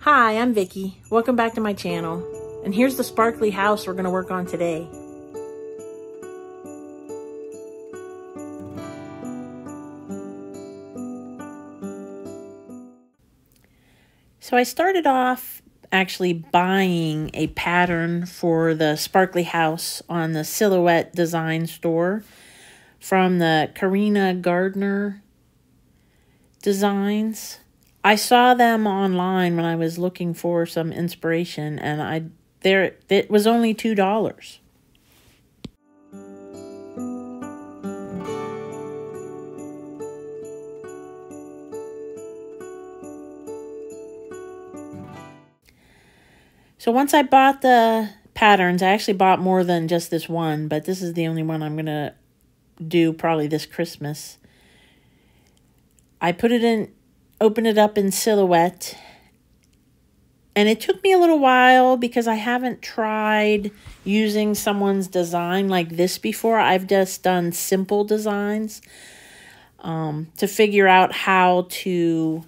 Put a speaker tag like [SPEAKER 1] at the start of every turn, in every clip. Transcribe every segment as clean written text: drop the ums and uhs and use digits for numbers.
[SPEAKER 1] Hi, I'm Vicky. Welcome back to my channel. And here's the sparkly house we're going to work on today. So I started off actually buying a pattern for the sparkly house on the Silhouette Design store from the Karina Gardner Designs. I saw them online when I was looking for some inspiration, and it was only $2. So once I bought the patterns, I actually bought more than just this one, but this is the only one I'm going to do probably this Christmas. I opened it up in Silhouette, and it took me a little while because I haven't tried using someone's design like this before. I've just done simple designs to figure out how to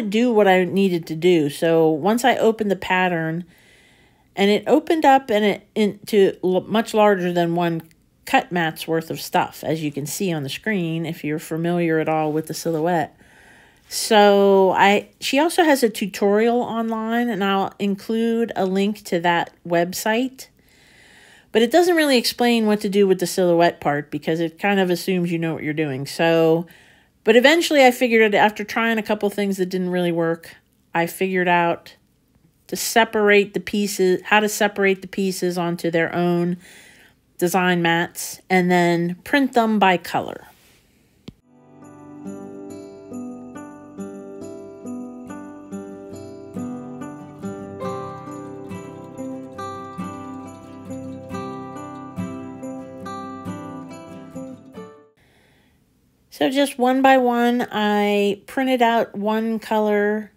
[SPEAKER 1] do what I needed to do. So once I opened the pattern, and it opened up into much larger than one cut mat's worth of stuff, as you can see on the screen if you're familiar at all with the Silhouette. So she also has a tutorial online, and I'll include a link to that website. But it doesn't really explain what to do with the Silhouette part because it kind of assumes you know what you're doing. But eventually I figured, after trying a couple things that didn't really work, I figured out to separate the pieces, how to separate the pieces onto their own design mats, and then print them by color. So just one by one, I printed out one color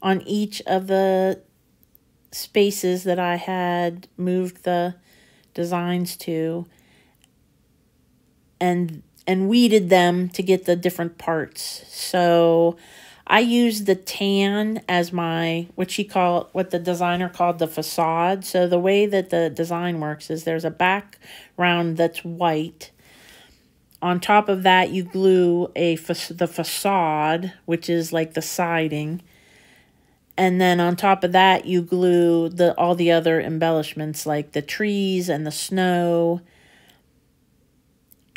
[SPEAKER 1] on each of the spaces that I had moved the designs to, and weeded them to get the different parts. So I used the tan as what the designer called the facade. So the way that the design works is there's a background that's white. On top of that, you glue the facade, which is like the siding. And then on top of that, you glue all the other embellishments, like the trees and the snow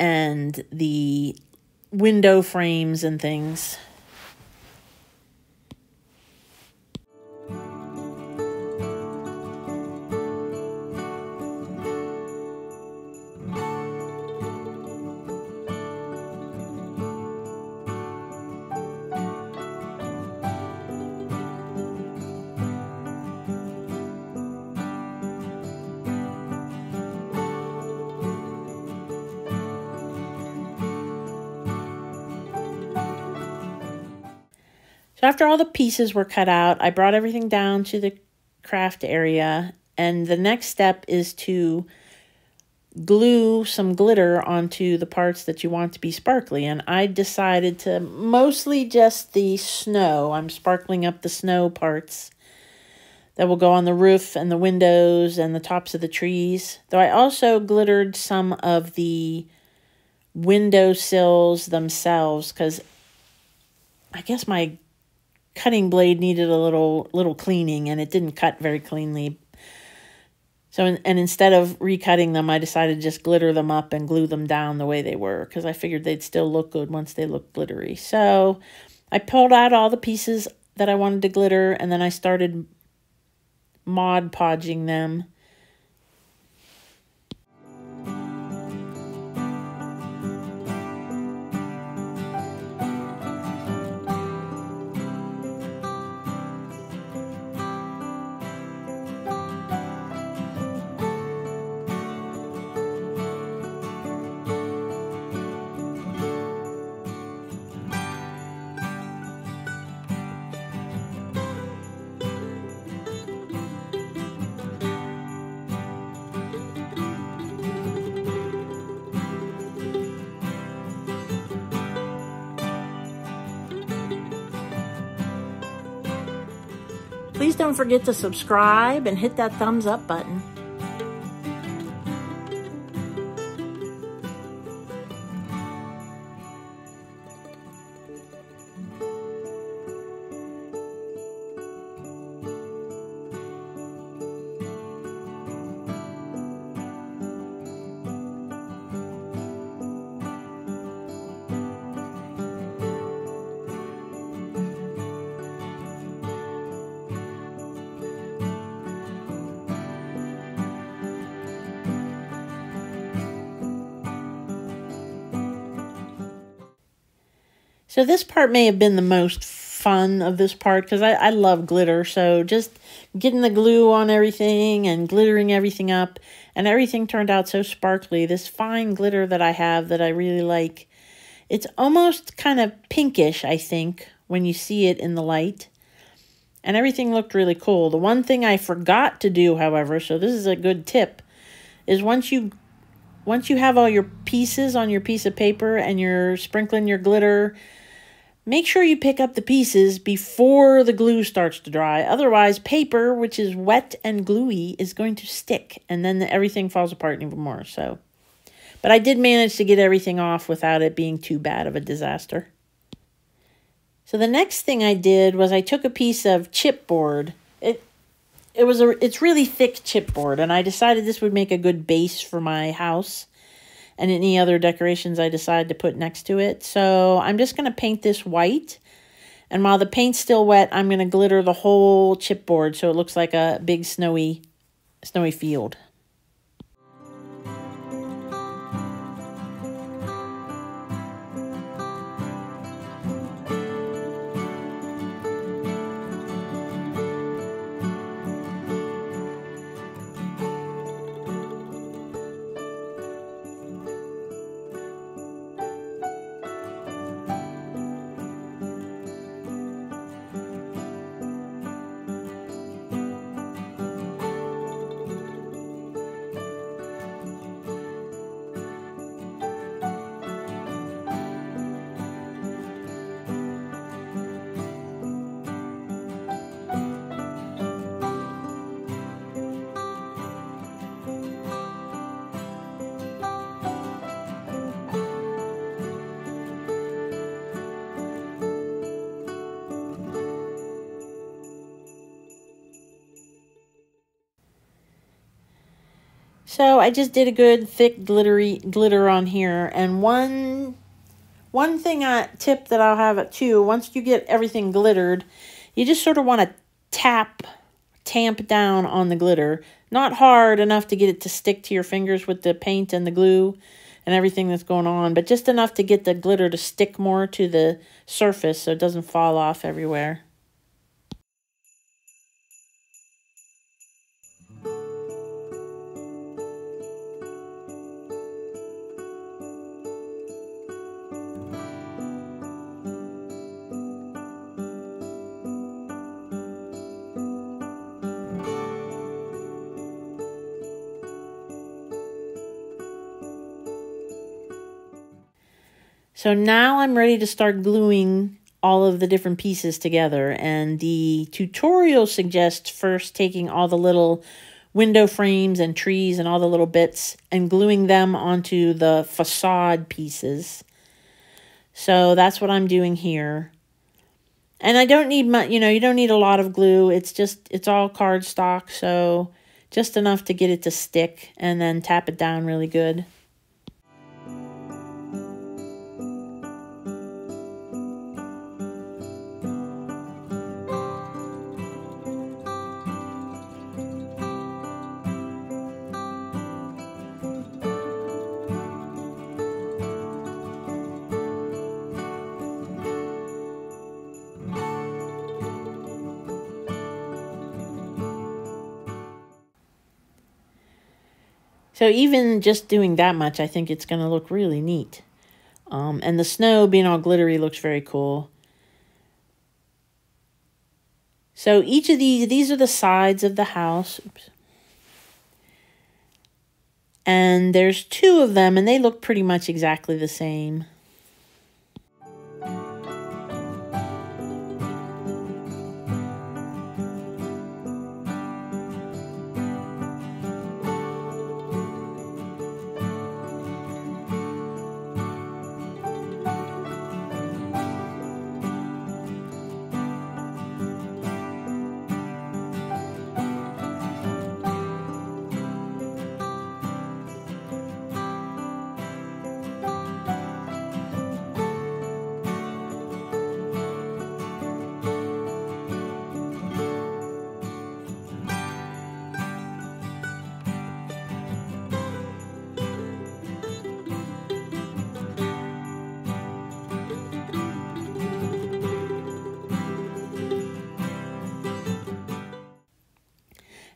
[SPEAKER 1] and the window frames and things. So after all the pieces were cut out, I brought everything down to the craft area, and the next step is to glue some glitter onto the parts that you want to be sparkly. And I decided to mostly just the snow. I'm sparkling up the snow parts that will go on the roof and the windows and the tops of the trees. Though I also glittered some of the window sills themselves, because I guess my cutting blade needed a little cleaning, and it didn't cut very cleanly. So, and instead of recutting them, I decided to just glitter them up and glue them down the way they were, because I figured they'd still look good once they looked glittery. So I pulled out all the pieces that I wanted to glitter, and then I started Mod Podging them. Please don't forget to subscribe and hit that thumbs up button. So this part may have been the most fun of this part because I love glitter. So just getting the glue on everything and glittering everything up, and everything turned out so sparkly. This fine glitter that I have that I really like. It's almost kind of pinkish, I think, when you see it in the light. And everything looked really cool. The one thing I forgot to do, however, so this is a good tip, is once you have all your pieces on your piece of paper and you're sprinkling your glitter, make sure you pick up the pieces before the glue starts to dry. Otherwise, paper, which is wet and gluey, is going to stick, and then everything falls apart even more. So, but I did manage to get everything off without it being too bad of a disaster. So the next thing I did was I took a piece of chipboard. It's really thick chipboard, and I decided this would make a good base for my house and any other decorations I decide to put next to it. So I'm just going to paint this white. And while the paint's still wet, I'm going to glitter the whole chipboard so it looks like a big snowy field. So I just did a good thick glitter on here. And one tip that I'll have too, once you get everything glittered, you just sort of want to tamp down on the glitter. Not hard enough to get it to stick to your fingers with the paint and the glue and everything that's going on, but just enough to get the glitter to stick more to the surface so it doesn't fall off everywhere. So now I'm ready to start gluing all of the different pieces together. And the tutorial suggests first taking all the little window frames and trees and all the little bits and gluing them onto the facade pieces. So that's what I'm doing here. And I don't need much, you don't need a lot of glue. It's all cardstock, so just enough to get it to stick, and then tap it down really good. So even just doing that much, I think it's going to look really neat. And the snow being all glittery looks very cool. So each of these are the sides of the house. Oops. And there's 2 of them, and they look pretty much exactly the same.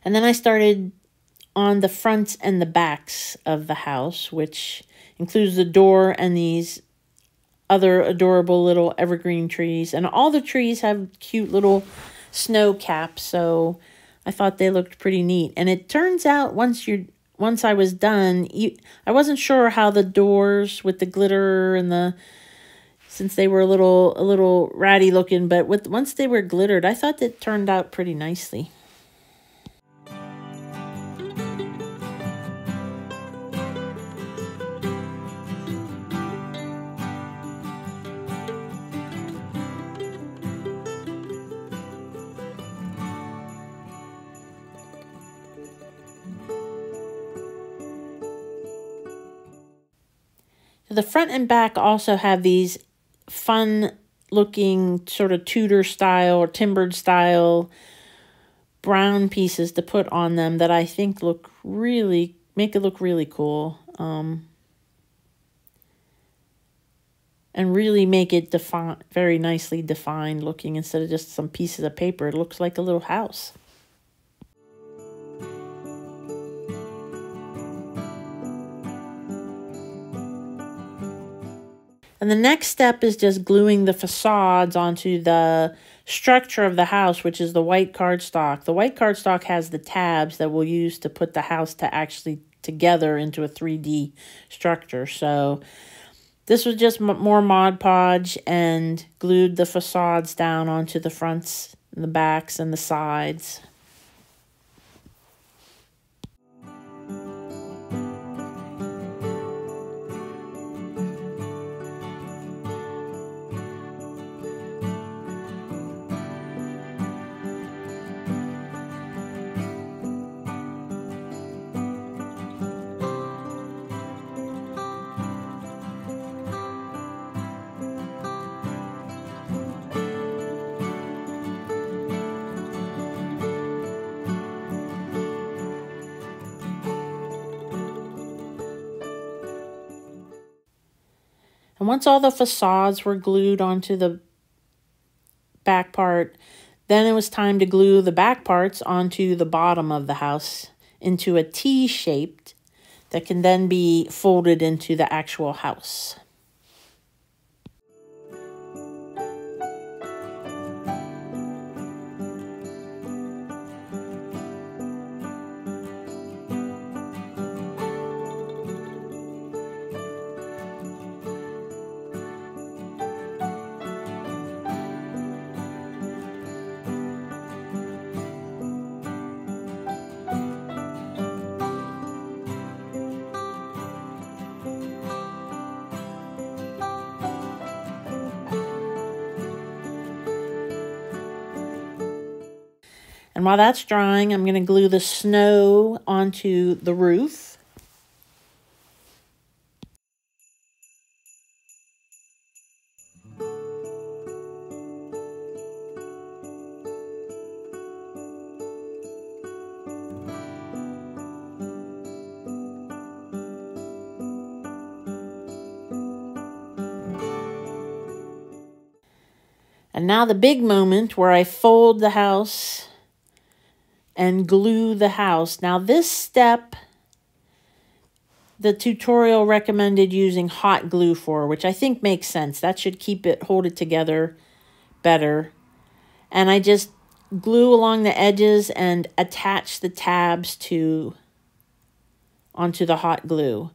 [SPEAKER 1] And then I started on the fronts and the backs of the house, which includes the door and these other adorable little evergreen trees. And all the trees have cute little snow caps, so I thought they looked pretty neat. And it turns out once I was done, I wasn't sure how the doors with the glitter and since they were a little ratty looking, but once they were glittered, I thought it turned out pretty nicely. The front and back also have these fun looking sort of Tudor style or timbered style brown pieces to put on them that I think make it look really cool. And really make it very nicely defined looking instead of just some pieces of paper. It looks like a little house. And the next step is just gluing the facades onto the structure of the house, which is the white cardstock. The white cardstock has the tabs that we'll use to put the house together into a 3D structure. So this was just more Mod Podge and glued the facades down onto the fronts and the backs and the sides. And once all the facades were glued onto the back part, then it was time to glue the back parts onto the bottom of the house into a T shaped that can then be folded into the actual house. And while that's drying, I'm going to glue the snow onto the roof. And now the big moment where I fold the house and glue the house. Now this step, the tutorial recommended using hot glue for, which I think makes sense. That should hold it together better. And I just glue along the edges and attach the tabs onto the hot glue.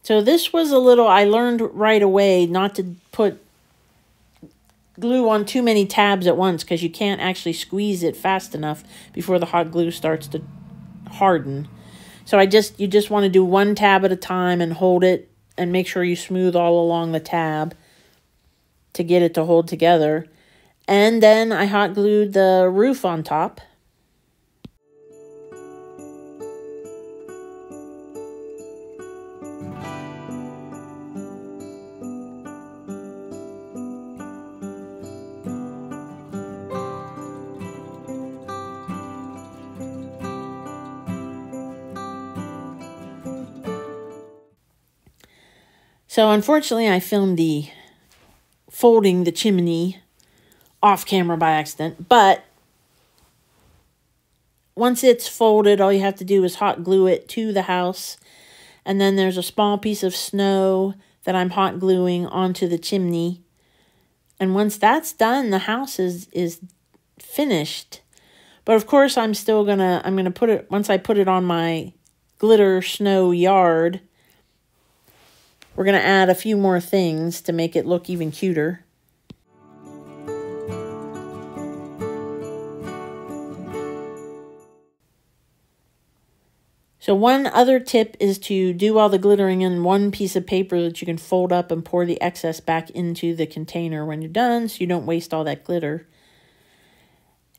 [SPEAKER 1] So this was I learned right away not to put glue on too many tabs at once because you can't actually squeeze it fast enough before the hot glue starts to harden. So you just want to do one tab at a time and hold it and make sure you smooth all along the tab to get it to hold together. And then I hot glued the roof on top. So unfortunately, I filmed folding the chimney off camera by accident, but once it's folded, all you have to do is hot glue it to the house. And then there's a small piece of snow that I'm hot gluing onto the chimney. And once that's done, the house is finished. But of course, I'm gonna put it, once I put it on my glitter snow yard, we're gonna add a few more things to make it look even cuter. So one other tip is to do all the glittering in one piece of paper that you can fold up and pour the excess back into the container when you're done, so you don't waste all that glitter.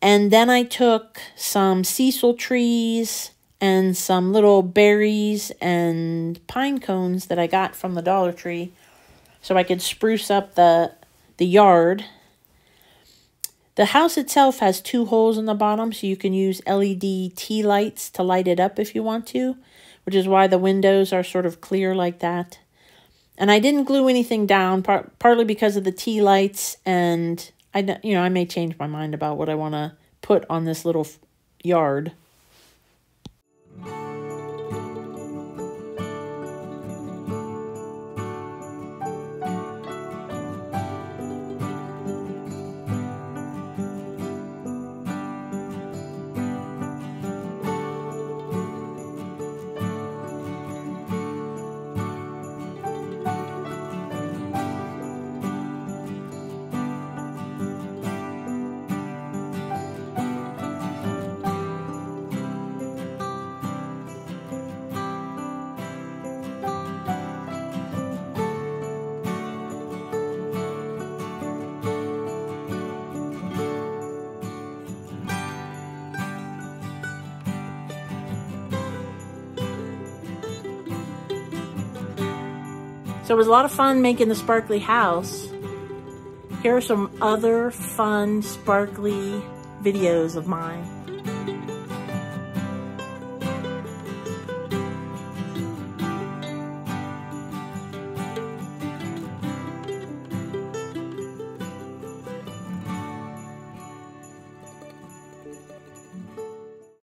[SPEAKER 1] And then I took some sisal trees and some little berries and pine cones that I got from the Dollar Tree so I could spruce up the yard. The house itself has 2 holes in the bottom, so you can use LED tea lights to light it up if you want to, which is why the windows are sort of clear like that. And I didn't glue anything down, partly because of the tea lights, and I may change my mind about what I want to put on this little yard. So it was a lot of fun making the sparkly house. Here are some other fun, sparkly videos of mine.